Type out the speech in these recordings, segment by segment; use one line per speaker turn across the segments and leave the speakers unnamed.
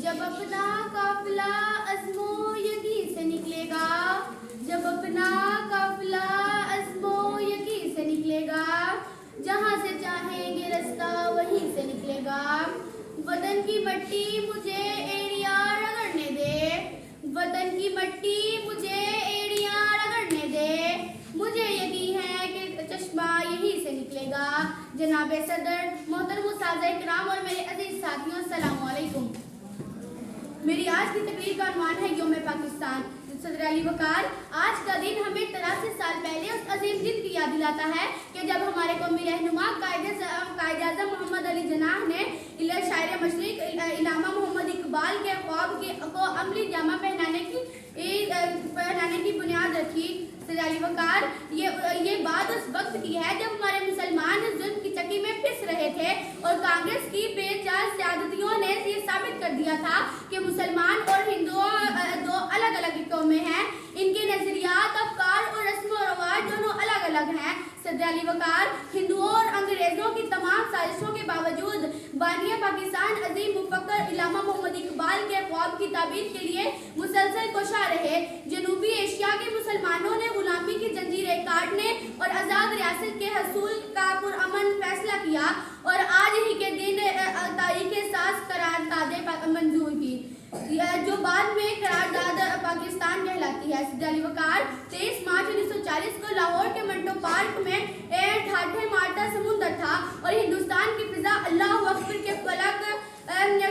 जब अपना काफिला अज़्मो यकी से निकलेगा, जब अपना काफिला अज़्मो यकी से निकलेगा, जहाँ से चाहेंगे रास्ता वहीं से निकलेगा। वतन की मट्टी मुझे एड़ियाँ रगड़ने दे, वतन की मट्टी मुझे एड़ियाँ रगड़ने दे, मुझे यकीन है कि चश्मा यहीं से निकलेगा। जनाब सदर, मोहतरम साज़-ए-किराम और मेरे अजीज साथियों, अस्सलामु अलैकुम। मेरी आज की तकरीर का उन्वान है यौम पाकिस्तान। सदर अली वक़ार, आज का दिन हमें 83 साल पहले उस अजीम दिन की याद दिलाता है कि जब हमारे कौमी रहनुमा कायद-ए-आज़म मोहम्मद अली जिन्नाह ने शायर मशरिक इल्लामा मोहम्मद इकबाल के ख्वाब को अमली जामा पहनाने की बुनियाद रखी। सदर अली वक़ार, ये बात उस वक्त की है जब हमारे मुसलमान जुल्म की चक्की में पिस रहे थे और कांग्रेस की बेचार सियादतियों ने ये साबित कर दिया था कि मुसलमान और हिंदुओं दो अलग अलग कौमें हैं, इनके नजरियात, अफकार और रस्म और रवाज दोनों अलग अलग हैं। सदर अली वक़ार, हिंदुओं और अंग्रेजों की तमाम साजिशों के बावजूद बानिया पाकिस्तान अजीम मुफक्कर इल्लामा मोहम्मद इकबाल के ख्वाब की ताबीर के लिए मुसलसल कोशा रहे। जनूबी एशिया के मुसलमानों ने गुलामी की जंजीरें काटने और आज़ाद रियासत के हसूल का पुरअमन फैसला किया और आज ही के दिन तारीख साज़ करारदादें मंजूर की, जो बाद में करारदाद पाकिस्तान कहलाती है। सदर अली वक़ार, 23 मार्च 1940 को लाहौर के मंटो पार्क में ठाठे मारता समुंदर था और हिंदुस्तान की फिजा अल्लाह अकबर के फलक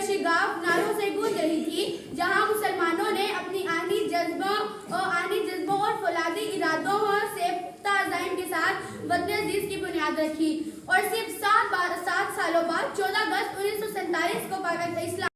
शिगाफ नारों से गूंज रही थी, जहां मुसलमानों ने अपनी आनी जज्बों और फौलादी इरादों से पुख्ता अज़ाइम के साथ वतन अज़ीज़ की बुनियाद रखी और सिर्फ 7 सालों बाद 14 अगस्त 1947 को इस्लाम